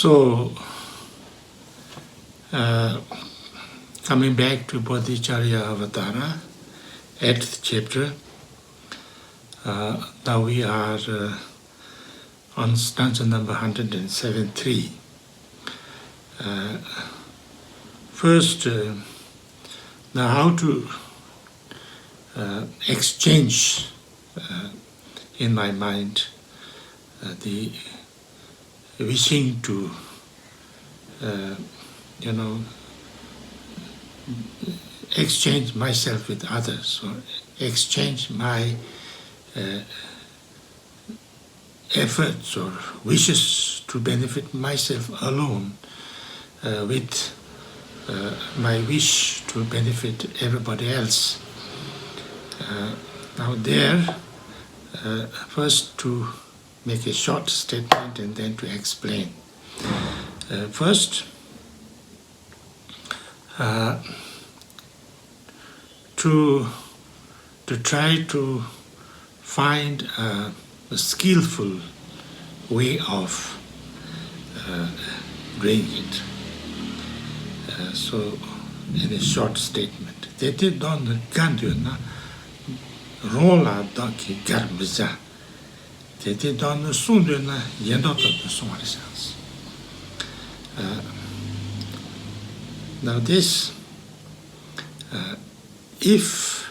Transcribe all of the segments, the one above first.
So, coming back to Bodhicharyavatara, 8th chapter, now we are on stanza number 107.3. First, now how to exchange in my mind the wishing to, exchange myself with others, or exchange my efforts or wishes to benefit myself alone with my wish to benefit everybody else. Now there, first to make a short statement and then to explain. First, to try to find a skillful way of doing it. So, in a short statement, they did not ganduna rola doki garbiza. They did not sunduna yenota the sumarisans. Now this, if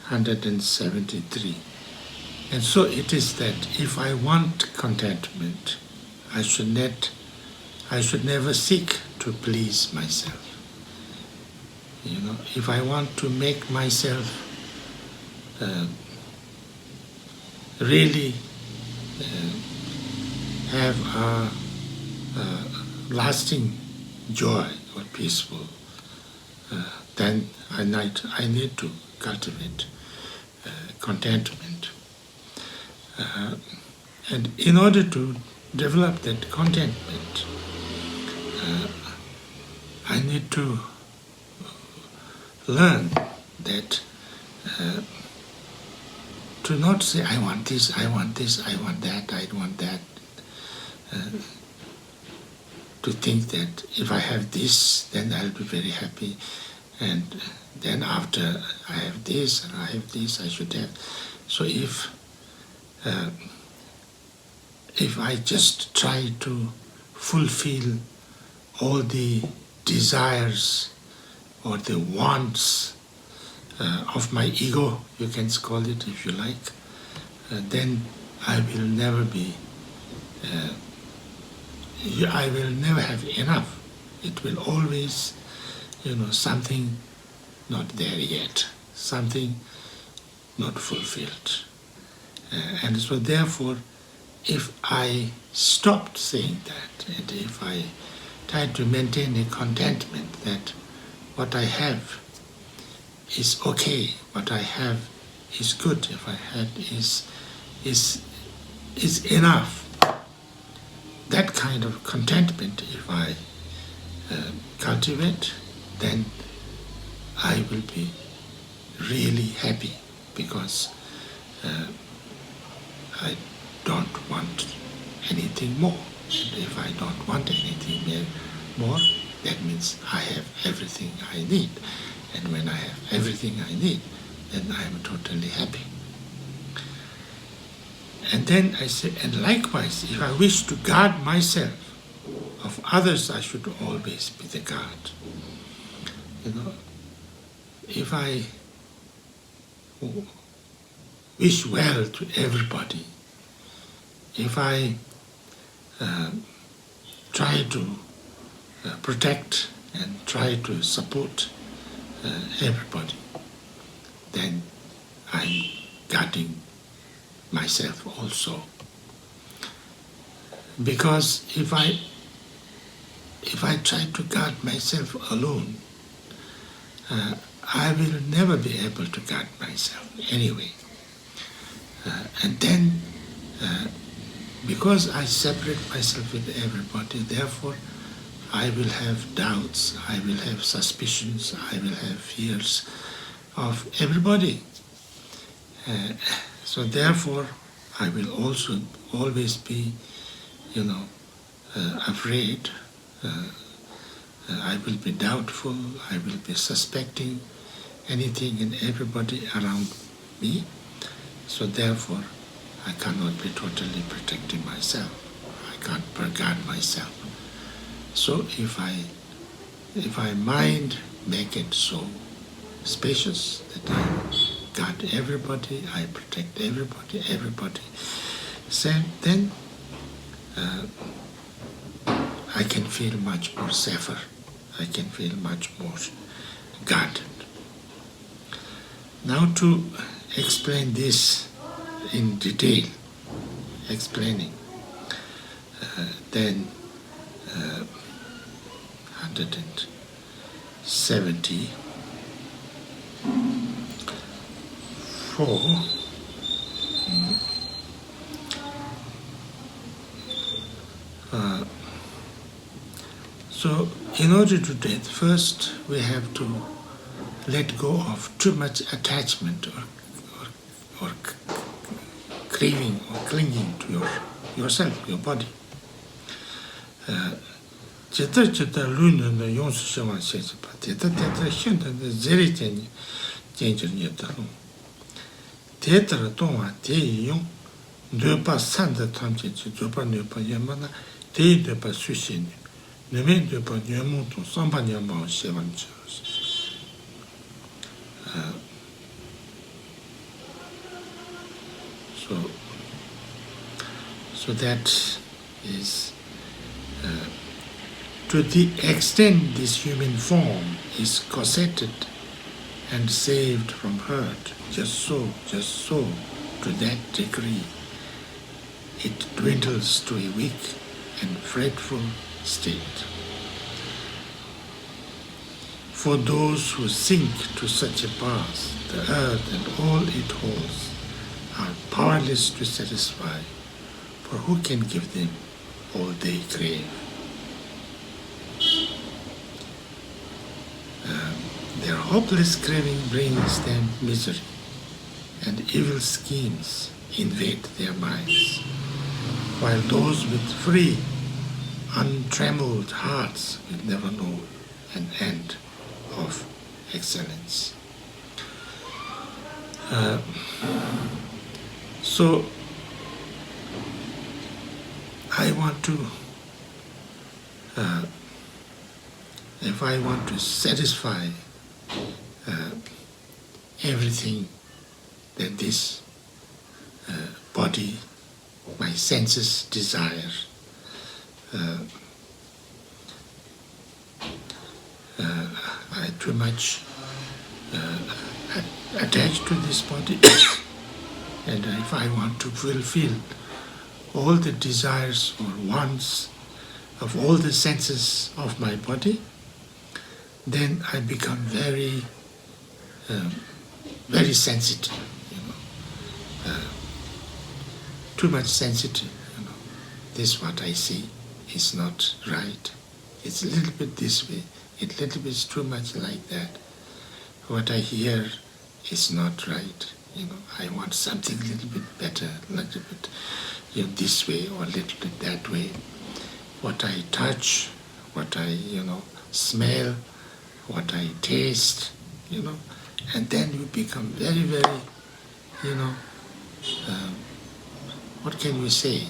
173, and so it is that if I want contentment, I should never seek to please myself. If I want to make myself really have a lasting joy or peaceful, then I need to cultivate contentment. And in order to develop that contentment, I need to learn that to not say, I want this, I want this, I want that, I want that. To think that if I have this, then I'll be very happy. And then after I have this and I have this, I should have. So if I just try to fulfill all the desires or the wants of my ego, you can call it if you like, then I will never be, I will never have enough. It will always, something not there yet, something not fulfilled. And so therefore, if I stopped saying that, and if I tried to maintain a contentment that what I have is okay, what I have is good, if I had is enough. That kind of contentment, if I cultivate, then I will be really happy, because I don't want anything more. And if I don't want anything more, that means I have everything I need. And when I have everything I need, then I am totally happy. And then I say, and likewise, if I wish to guard myself, of others I should always be the guard. If I wish well to everybody, if I try to protect and try to support everybody, then I'm guarding myself also. Because if I try to guard myself alone, I will never be able to guard myself anyway. And then, because I separate myself with everybody, therefore I will have doubts, I will have suspicions, I will have fears of everybody. So therefore, I will also always be, afraid. I will be doubtful. I will be suspecting anything and everybody around me. So therefore, I cannot be totally protecting myself. I can't guard myself. So if I mind make it so spacious that I guard everybody, I protect everybody, so then I can feel much more safer. I can feel much more guarded. Now to explain this in detail, explaining, then 174. So in order to do it, first we have to let go of too much attachment or craving or clinging to yourself, your body. Jeta jeta luna na yonsu shawan shechapa, teta shinta na zeri jeni jenjir nyetalu. Teta ra tongwa teyi yong, nyopa sanda tamche chi, zopa nyopa yamana, teyi nyopa sushini, nyopa nyopa nyomutu, samba nyamao shawan chos. So that is to the extent this human form is corseted and saved from hurt, just so, to that degree, it dwindles to a weak and fretful state. For those who sink to such a pass, the earth and all it holds are powerless to satisfy, for who can give them all they crave? Their hopeless craving brings them misery, and evil schemes invade their minds, while those with free, untrammeled hearts will never know an end of excellence. So I want to, if I want to satisfy everything that this body, my senses desire, I too much attached to this body, and if I want to fulfill all the desires or wants of all the senses of my body, then I become very, very sensitive. Too much sensitive. This what I see is not right. It's a little bit this way. It's a little bit too much like that. What I hear is not right. I want something a little bit better, a little bit this way or a little bit that way. What I touch, what I smell, what I taste, and then you become very, very, what can you say?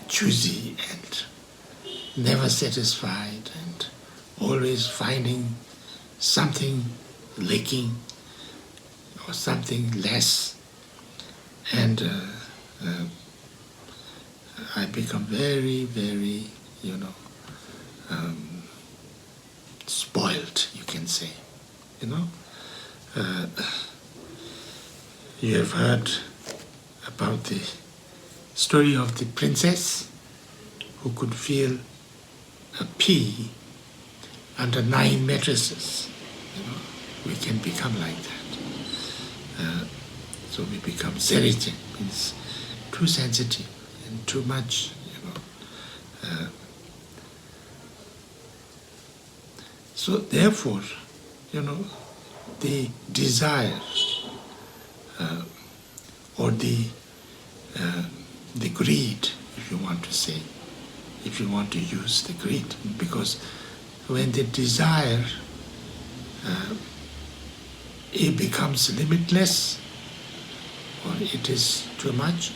Choosy and never satisfied and always finding something lacking or something less, and I become very, very, spoiled, you can say. You have heard about the story of the princess who could feel a pea under 9 mattresses. We can become like that. So we become zerite, means too sensitive and too much, So therefore, the desire or the greed, if you want to say, if you want to use the greed, because when the desire it becomes limitless, or it is too much,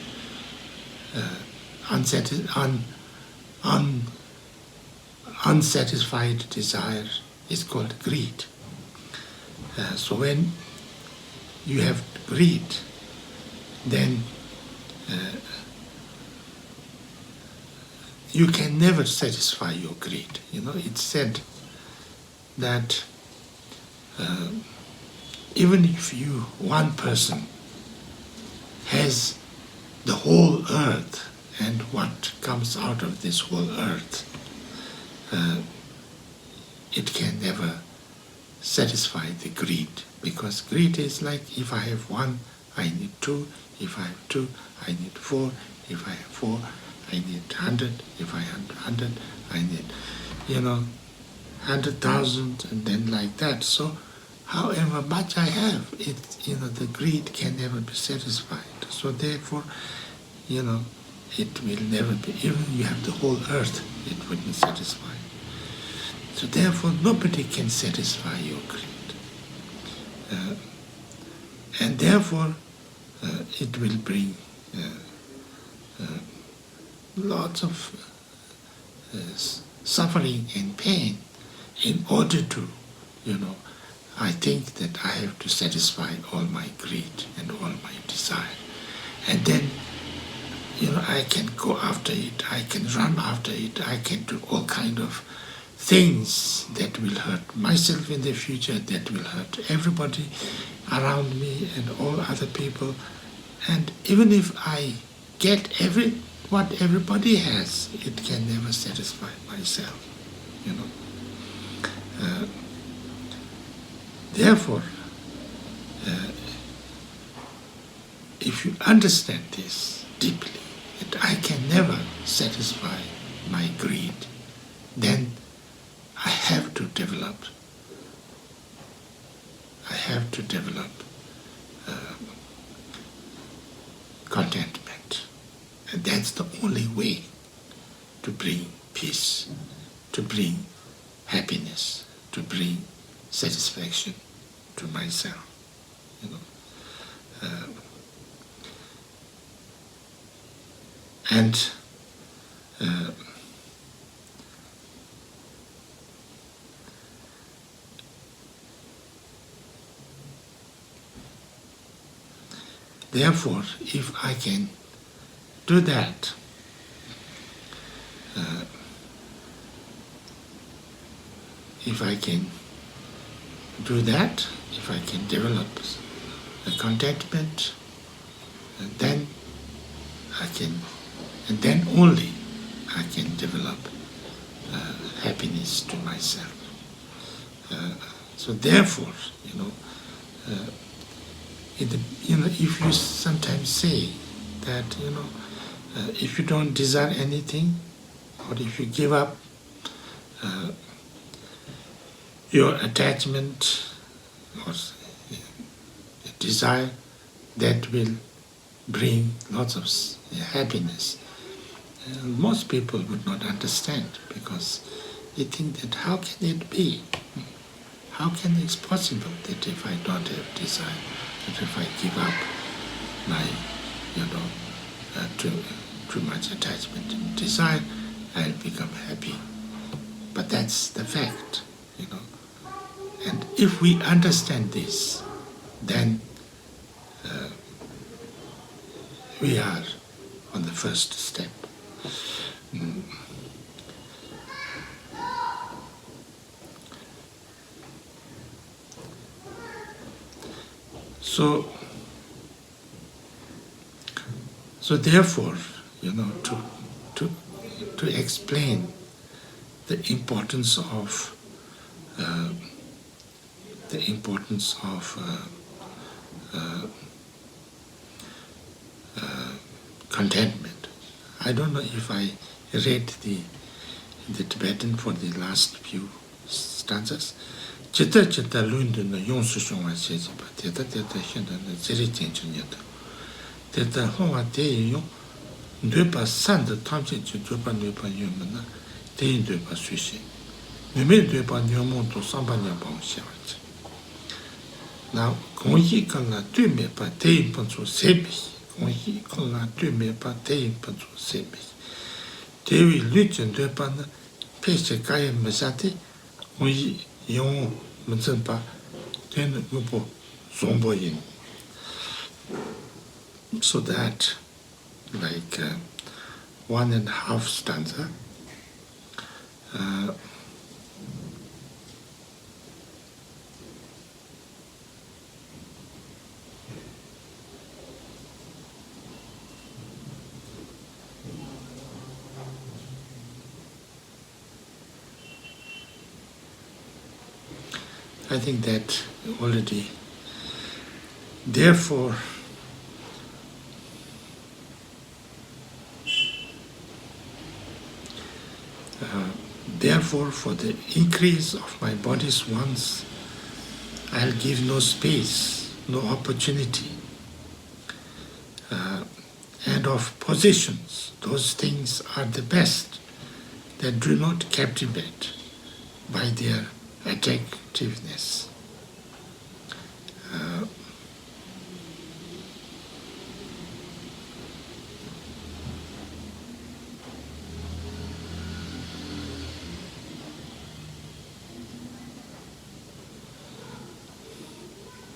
unsatisfied desire is called greed. So when you have greed, then you can never satisfy your greed. You know, it's said that even if one person has the whole earth and what comes out of this whole earth, it can never satisfy the greed, because greed is like, if I have one, I need two. If I have two, I need four. If I have four, I need 100. If I have 100, I need, 100,000, and then like that. So, however much I have, the greed can never be satisfied. So therefore, it will never be. Even you have the whole earth, it wouldn't satisfy. So therefore, nobody can satisfy your greed. And therefore, it will bring lots of suffering and pain in order to, I think that I have to satisfy all my greed and all my desire. And then, I can go after it, I can run after it, I can do all kind of things that will hurt myself in the future, that will hurt everybody around me and all other people. And even if I get what everybody has, it can never satisfy myself, Therefore, if you understand this deeply, that I can never satisfy my greed, then I have to develop contentment. And that's the only way to bring peace, to bring happiness, to bring satisfaction to myself. Therefore, if I can do that, if I can develop a contentment, then only I can develop happiness to myself. So therefore, if you sometimes say that, if you don't desire anything, or if you give up your attachment or desire, that will bring lots of happiness. Most people would not understand, because they think that how can it be? How can it's possible that if I don't have desire, that if I give up my, too much attachment and desire, I'll become happy. But that's the fact, And if we understand this, then we are on the first step. So therefore, to explain the importance of contentment. I don't know if I read the Tibetan for the last few stanzas. Chita chita luindu na yonsu shongwa shejiba, teta teta shenda na ziri jenchu nyata. Teta honwa teyi yon, nduepa sanda tamche chu drupa nduepa nyuma na, teyi nduepa suishi. Nume nduepa nyumon to samba nyabang shiawachi. Na gongyi kanga tu mepa teyi pancho sebi, gongyi kanga tu mepa teyi pancho sebi. Teyi luchen nduepa na, peche kaya mesati, gongyi yon mzimpa ten gupo zombo yin. So that, like 1.5 stanza, I think that already. Therefore, for the increase of my body's wants, I'll give no space, no opportunity. And of possessions, those things are the best that do not captivate by their attractiveness.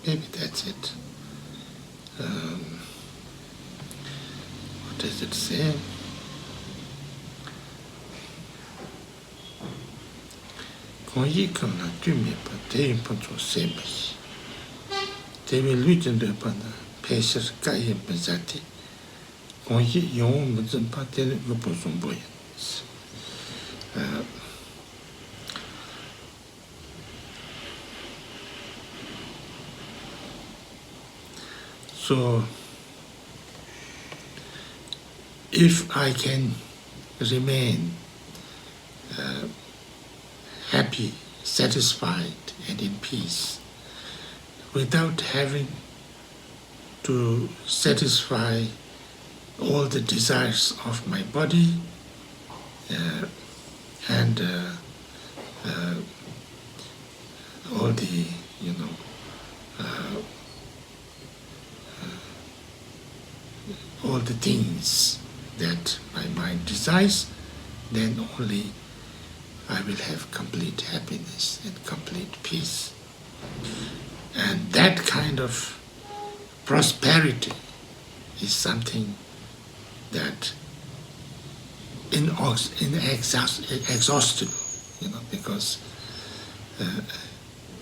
Maybe that's it. What does it say? Gongyi kanga tu mepa teyi pancho sebi. Teyi luchen nduepa na, peche kaya mesati, gongyi yon mzimpa ten gupo zombo yin. So, if I can remain happy, satisfied, and in peace, without having to satisfy all the desires of my body and all the, all the things that my mind desires, then only I will have complete happiness and complete peace. And that kind of prosperity is something that inexhaustible, because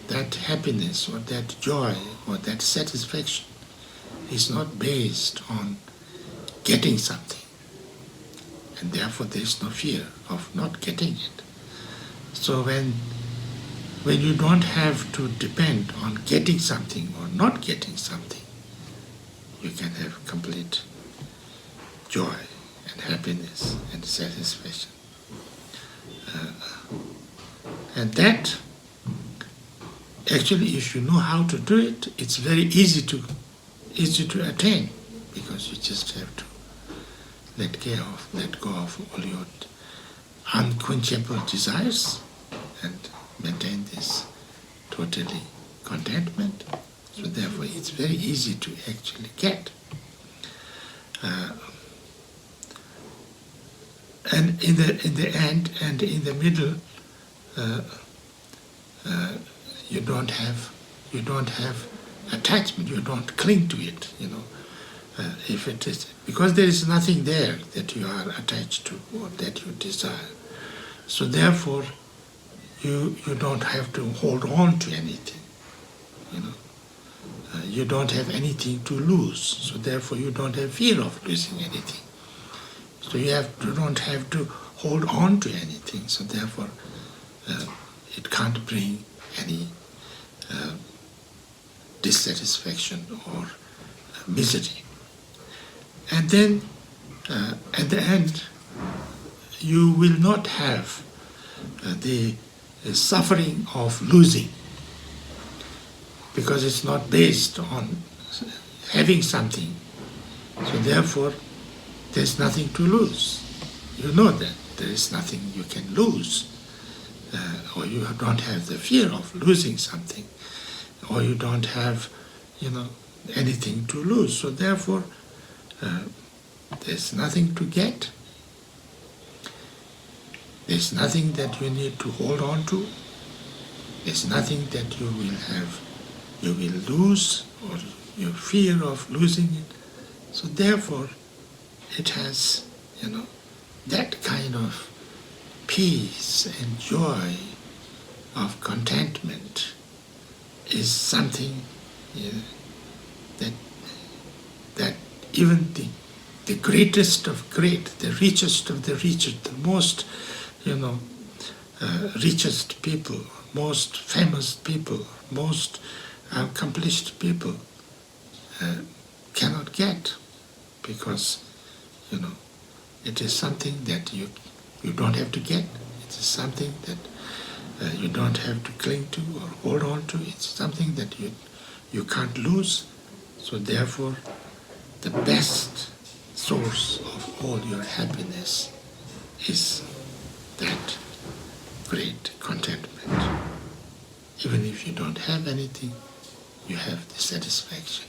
that happiness or that joy or that satisfaction is not based on getting something, and therefore there is no fear of not getting it. So when you don't have to depend on getting something or not getting something, you can have complete joy and happiness and satisfaction. And that, actually, if you know how to do it, it's very easy to attain, because you just have to let go of all your unquenchable desires and maintain this totally contentment. So therefore it's very easy to actually get. And in the end and in the middle, you don't have attachment. You don't cling to it. If it is, because there is nothing there that you are attached to or that you desire. So therefore, you don't have to hold on to anything. You don't have anything to lose. So therefore, you don't have fear of losing anything. So you don't have to hold on to anything. So therefore, it can't bring any dissatisfaction or misery. And then, at the end, you will not have the suffering of losing. because it's not based on having something. So therefore, there's nothing to lose. You know that there is nothing you can lose, or you don't have the fear of losing something, or you don't have, anything to lose. So therefore, there's nothing to get. There's nothing that you need to hold on to. There's nothing that you will lose, or you fear of losing it. So therefore, it has, that kind of peace and joy of contentment is something that even the greatest of great, the richest of the richest, the most, richest people, most famous people, most accomplished people cannot get, because, it is something that you don't have to get. It is something that you don't have to cling to or hold on to. It's something that you can't lose. So therefore, the best source of all your happiness is that great contentment. Even if you don't have anything, you have the satisfaction,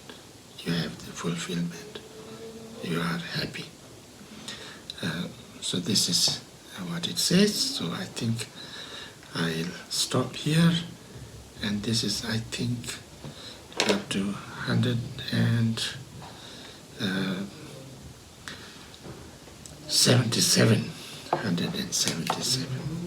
you have the fulfillment, you are happy. So this is what it says. So I think I'll stop here, and this is, I think, up to 177.